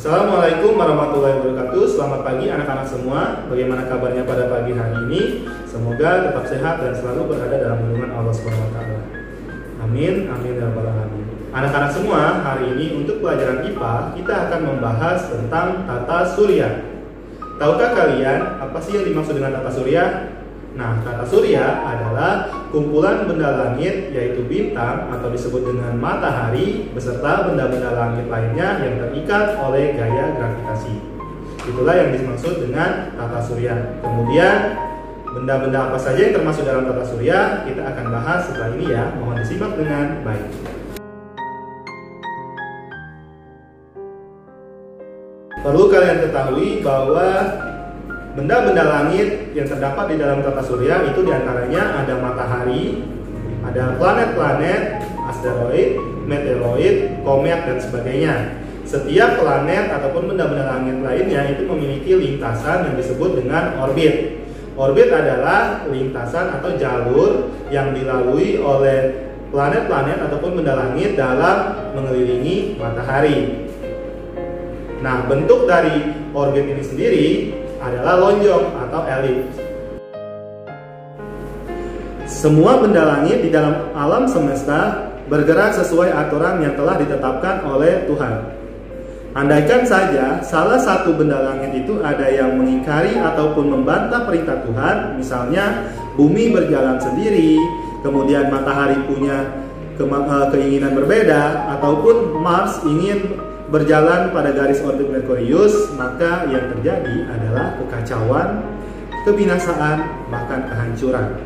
Assalamualaikum warahmatullahi wabarakatuh. Selamat pagi anak-anak semua. Bagaimana kabarnya pada pagi hari ini? Semoga tetap sehat dan selalu berada dalam lindungan Allah SWT. Amin, amin ya rabbal alamin. Anak-anak semua, hari ini untuk pelajaran IPA kita akan membahas tentang tata surya. Tahukah kalian apa sih yang dimaksud dengan tata surya? Nah, tata surya adalah kumpulan benda langit, yaitu bintang atau disebut dengan matahari, beserta benda-benda langit lainnya yang terikat oleh gaya gravitasi. Itulah yang dimaksud dengan tata surya. Kemudian, benda-benda apa saja yang termasuk dalam tata surya, kita akan bahas setelah ini ya. Mohon disimak dengan baik. Perlu kalian ketahui bahwa benda-benda langit yang terdapat di dalam tata surya itu diantaranya ada matahari, ada planet-planet, asteroid, meteoroid, komet, dan sebagainya. Setiap planet ataupun benda-benda langit lainnya itu memiliki lintasan yang disebut dengan orbit. Orbit adalah lintasan atau jalur yang dilalui oleh planet-planet ataupun benda langit dalam mengelilingi matahari. Nah, bentuk dari orbit ini sendiri adalah lonjong atau elips. Semua benda langit di dalam alam semesta bergerak sesuai aturan yang telah ditetapkan oleh Tuhan. Andaikan saja salah satu benda langit itu ada yang mengingkari ataupun membantah perintah Tuhan, misalnya bumi berjalan sendiri, kemudian matahari punya keinginan berbeda, ataupun Mars ingin berjalan pada garis orbit Merkurius, maka yang terjadi adalah kekacauan, kebinasaan, bahkan kehancuran.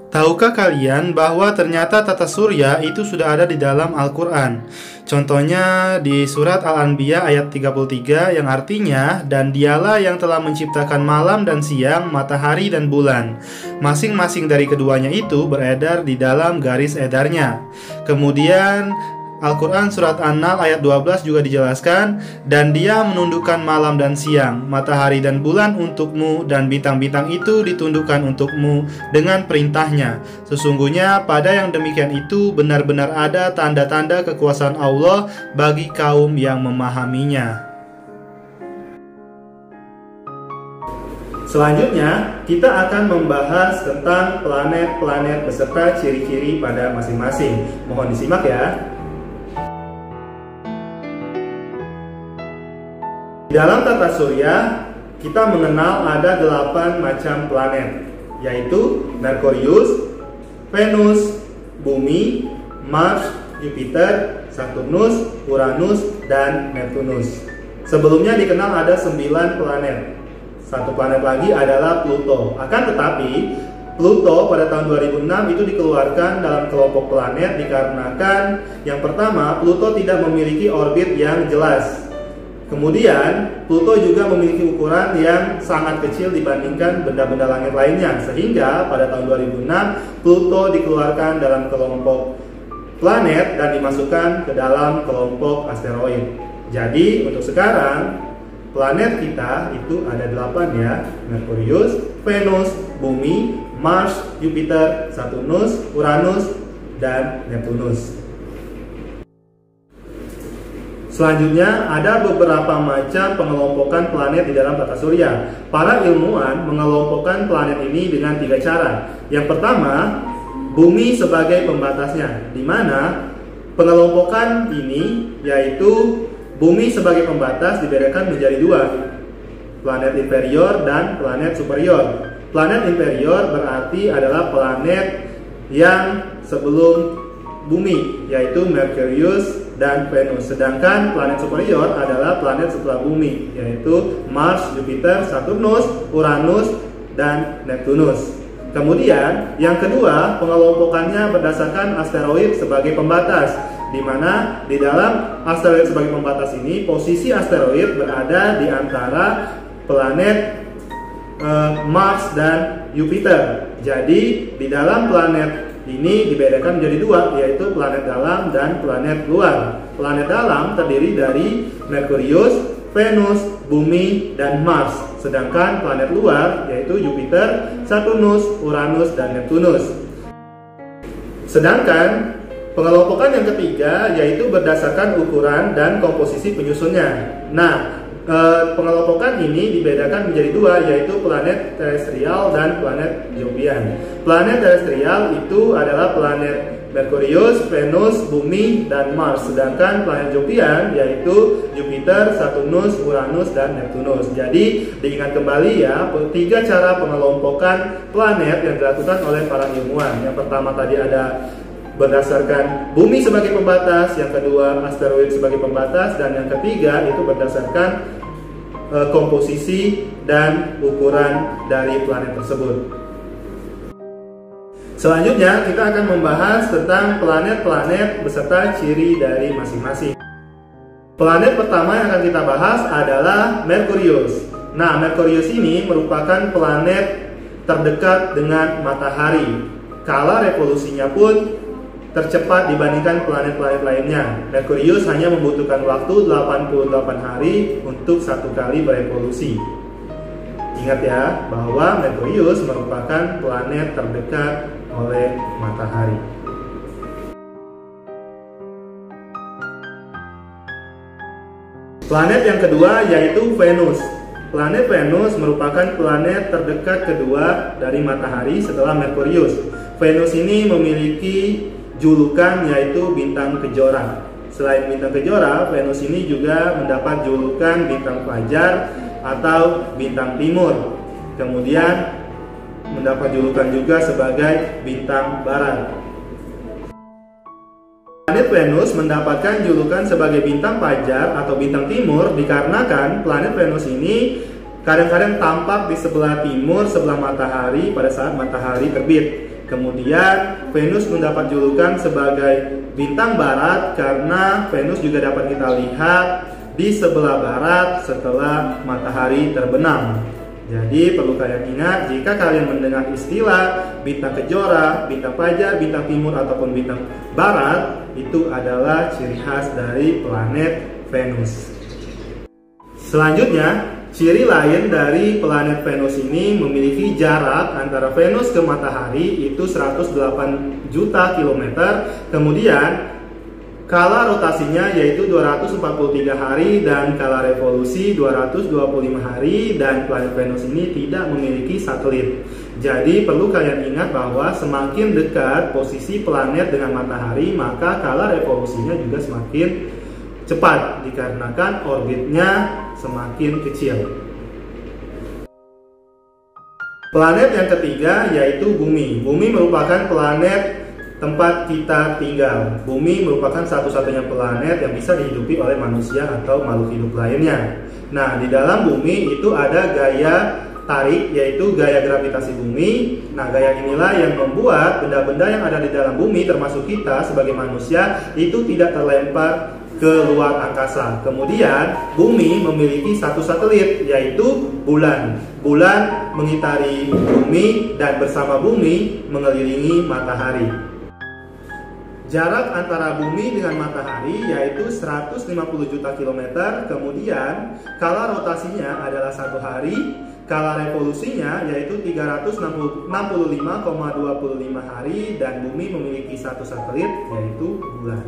Tahukah kalian bahwa ternyata tata surya itu sudah ada di dalam Al-Quran? Contohnya di surat Al-Anbiya ayat 33 yang artinya, dan dialah yang telah menciptakan malam dan siang, matahari dan bulan. Masing-masing dari keduanya itu beredar di dalam garis edarnya. Kemudian Al-Quran Surat An-Nahl ayat 12 juga dijelaskan, dan dia menundukkan malam dan siang, matahari dan bulan untukmu, dan bintang-bintang itu ditundukkan untukmu dengan perintahnya. Sesungguhnya pada yang demikian itu benar-benar ada tanda-tanda kekuasaan Allah bagi kaum yang memahaminya. Selanjutnya, kita akan membahas tentang planet-planet beserta ciri-ciri pada masing-masing. Mohon disimak ya. Dalam tata surya, kita mengenal ada 8 macam planet, yaitu Merkurius, Venus, Bumi, Mars, Jupiter, Saturnus, Uranus, dan Neptunus. Sebelumnya dikenal ada 9 planet. Satu planet lagi adalah Pluto. Akan tetapi, Pluto pada tahun 2006 itu dikeluarkan dalam kelompok planet dikarenakan yang pertama, Pluto tidak memiliki orbit yang jelas. Kemudian, Pluto juga memiliki ukuran yang sangat kecil dibandingkan benda-benda langit lainnya, sehingga pada tahun 2006 Pluto dikeluarkan dalam kelompok planet dan dimasukkan ke dalam kelompok asteroid. Jadi, untuk sekarang planet kita itu ada 8 ya, Merkurius, Venus, Bumi, Mars, Jupiter, Saturnus, Uranus, dan Neptunus. Selanjutnya, ada beberapa macam pengelompokan planet di dalam tata surya. Para ilmuwan mengelompokkan planet ini dengan 3 cara. Yang pertama, bumi sebagai pembatasnya, di mana pengelompokan ini yaitu bumi sebagai pembatas dibedakan menjadi 2, planet inferior dan planet superior. Planet inferior berarti adalah planet yang sebelum bumi, yaitu Merkurius dan Venus. Sedangkan planet superior adalah planet setelah bumi, yaitu Mars, Jupiter, Saturnus, Uranus, dan Neptunus. Kemudian yang kedua, pengelompokannya berdasarkan asteroid sebagai pembatas, di mana di dalam asteroid sebagai pembatas ini posisi asteroid berada di antara planet Mars dan Jupiter. Jadi di dalam planet ini dibedakan menjadi 2, yaitu planet dalam dan planet luar. Planet dalam terdiri dari Merkurius, Venus, Bumi, dan Mars. Sedangkan planet luar yaitu Jupiter, Saturnus, Uranus, dan Neptunus. Sedangkan Pengelompokan yang ketiga yaitu berdasarkan ukuran dan komposisi penyusunnya. Nah, pengelompokan ini dibedakan menjadi dua, yaitu planet terestrial dan planet Jovian. Planet terestrial itu adalah planet Merkurius, Venus, Bumi, dan Mars. Sedangkan planet Jovian yaitu Jupiter, Saturnus, Uranus, dan Neptunus. Jadi diingat kembali ya, tiga cara pengelompokan planet yang dilakukan oleh para ilmuwan. Yang pertama tadi ada berdasarkan bumi sebagai pembatas, yang kedua asteroid sebagai pembatas, dan yang ketiga itu berdasarkan komposisi dan ukuran dari planet tersebut. Selanjutnya kita akan membahas tentang planet-planet beserta ciri dari masing-masing. Planet pertama yang akan kita bahas adalah Merkurius. Nah, Merkurius ini merupakan planet terdekat dengan matahari. Kala revolusinya pun tercepat dibandingkan planet-planet lainnya. Merkurius hanya membutuhkan waktu 88 hari untuk satu kali berevolusi. Ingat ya, bahwa Merkurius merupakan planet terdekat oleh matahari. Planet yang kedua yaitu Venus. Planet Venus merupakan planet terdekat kedua dari matahari setelah Merkurius. Venus ini memiliki julukan yaitu bintang kejora. Selain bintang kejora, Venus ini juga mendapat julukan bintang fajar atau bintang timur. Kemudian mendapat julukan juga sebagai bintang barat. Planet Venus mendapatkan julukan sebagai bintang fajar atau bintang timur dikarenakan planet Venus ini kadang-kadang tampak di sebelah timur, sebelah matahari pada saat matahari terbit. Kemudian Venus mendapat julukan sebagai bintang barat karena Venus juga dapat kita lihat di sebelah barat setelah matahari terbenam. Jadi perlu kalian ingat, jika kalian mendengar istilah bintang kejora, bintang fajar, bintang timur ataupun bintang barat, itu adalah ciri khas dari planet Venus. Selanjutnya, ciri lain dari planet Venus ini memiliki jarak antara Venus ke matahari itu 108 juta kilometer. Kemudian kala rotasinya yaitu 243 hari dan kala revolusi 225 hari, dan planet Venus ini tidak memiliki satelit. Jadi perlu kalian ingat bahwa semakin dekat posisi planet dengan matahari, maka kala revolusinya juga semakin cepat dikarenakan orbitnya semakin kecil. Planet yang ketiga yaitu Bumi. Bumi merupakan planet tempat kita tinggal. Bumi merupakan satu-satunya planet yang bisa dihidupi oleh manusia atau makhluk hidup lainnya. Nah, di dalam Bumi itu ada gaya tarik, yaitu gaya gravitasi Bumi. Nah, gaya inilah yang membuat benda-benda yang ada di dalam Bumi, termasuk kita sebagai manusia, itu tidak terlempar ke luar angkasa. Kemudian Bumi memiliki satu satelit, yaitu bulan. Bulan mengitari Bumi dan bersama Bumi mengelilingi matahari. Jarak antara Bumi dengan matahari yaitu 150 juta kilometer. Kemudian kala rotasinya adalah 1 hari, kala revolusinya yaitu 365,25 hari, dan Bumi memiliki satu satelit yaitu bulan.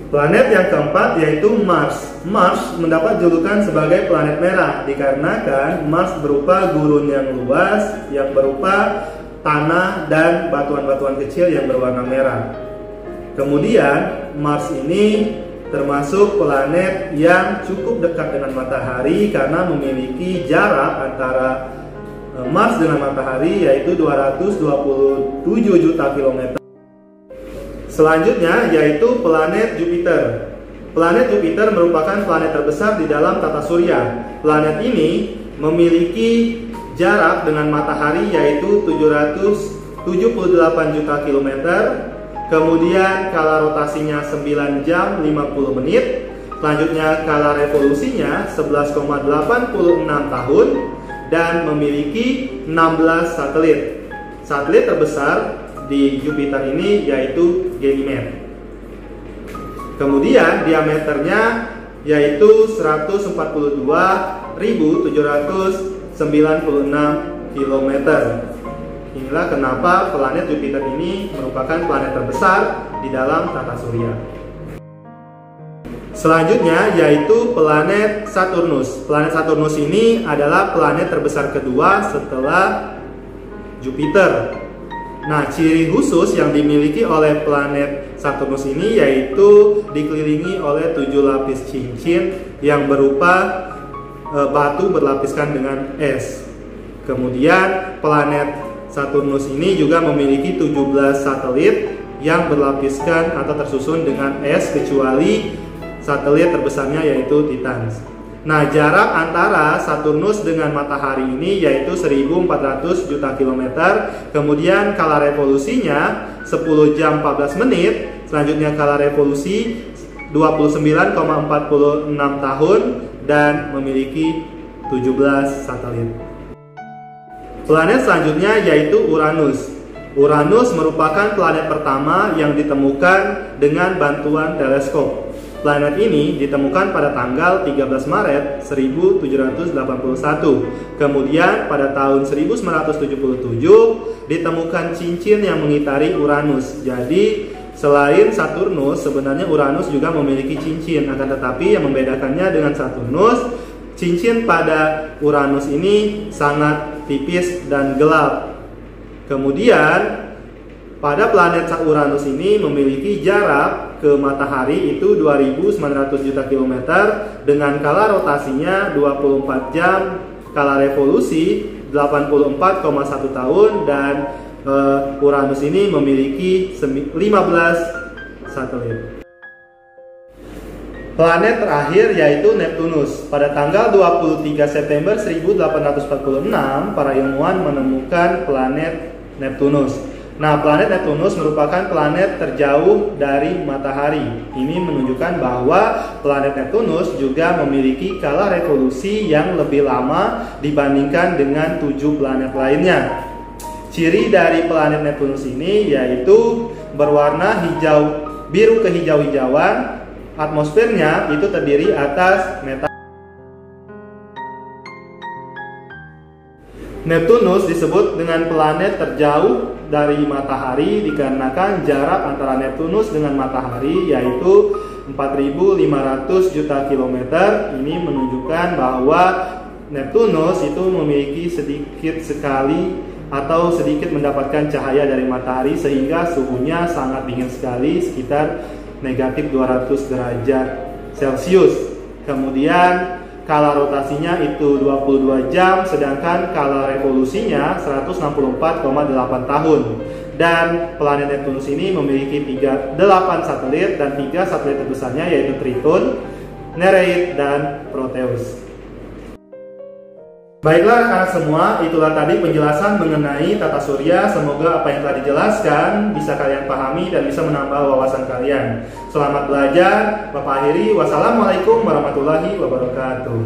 Planet yang keempat yaitu Mars. Mars mendapat julukan sebagai planet merah dikarenakan Mars berupa gurun yang luas yang berupa tanah dan batuan-batuan kecil yang berwarna merah. Kemudian Mars ini termasuk planet yang cukup dekat dengan matahari karena memiliki jarak antara Mars dengan matahari yaitu 227 juta kilometer. Selanjutnya yaitu planet Jupiter. Planet Jupiter merupakan planet terbesar di dalam tata surya. Planet ini memiliki jarak dengan matahari yaitu 778 juta kilometer. Kemudian kala rotasinya 9 jam 50 menit. Selanjutnya kala revolusinya 11,86 tahun dan memiliki 16 satelit. Satelit terbesar di Jupiter ini yaitu Ganymede. Kemudian diameternya yaitu 142.796 km. Inilah kenapa planet Jupiter ini merupakan planet terbesar di dalam tata surya. Selanjutnya yaitu planet Saturnus. Planet Saturnus ini adalah planet terbesar kedua setelah Jupiter. Nah, ciri khusus yang dimiliki oleh planet Saturnus ini yaitu dikelilingi oleh 7 lapis cincin yang berupa batu berlapiskan dengan es. Kemudian planet Saturnus ini juga memiliki 17 satelit yang berlapiskan atau tersusun dengan es, kecuali satelit terbesarnya yaitu Titan. Nah, jarak antara Saturnus dengan matahari ini yaitu 1400 juta kilometer. Kemudian kala revolusinya 10 jam 14 menit. Selanjutnya kala revolusi 29,46 tahun dan memiliki 17 satelit. Planet selanjutnya yaitu Uranus. Uranus merupakan planet pertama yang ditemukan dengan bantuan teleskop. Planet ini ditemukan pada tanggal 13 Maret 1781. Kemudian pada tahun 1977 ditemukan cincin yang mengitari Uranus. Jadi selain Saturnus, sebenarnya Uranus juga memiliki cincin. Akan tetapi yang membedakannya dengan Saturnus, cincin pada Uranus ini sangat tipis dan gelap. Kemudian pada planet Uranus ini memiliki jarak ke matahari itu 2900 juta kilometer dengan kala rotasinya 24 jam, kala revolusi 84,1 tahun, dan Uranus ini memiliki 15 satelit. Planet terakhir yaitu Neptunus. Pada tanggal 23 September 1846, para ilmuwan menemukan planet Neptunus. Nah, planet Neptunus merupakan planet terjauh dari matahari. Ini menunjukkan bahwa planet Neptunus juga memiliki kala revolusi yang lebih lama dibandingkan dengan 7 planet lainnya. Ciri dari planet Neptunus ini yaitu berwarna hijau, biru kehijau-hijauan. Atmosfernya itu terdiri atas metal. Neptunus disebut dengan planet terjauh dari matahari dikarenakan jarak antara Neptunus dengan matahari yaitu 4.500 juta kilometer. Ini menunjukkan bahwa Neptunus itu memiliki sedikit sekali atau sedikit mendapatkan cahaya dari matahari sehingga suhunya sangat dingin sekali, sekitar negatif 200 derajat Celcius. Kemudian kala rotasinya itu 22 jam, sedangkan kala revolusinya 164,8 tahun. Dan planet Neptunus ini memiliki 8 satelit, dan 3 satelit terbesarnya yaitu Triton, Nereid, dan Proteus. Baiklah anak semua, itulah tadi penjelasan mengenai tata surya. Semoga apa yang telah dijelaskan bisa kalian pahami dan bisa menambah wawasan kalian. Selamat belajar. Bapak akhiri, wassalamualaikum warahmatullahi wabarakatuh.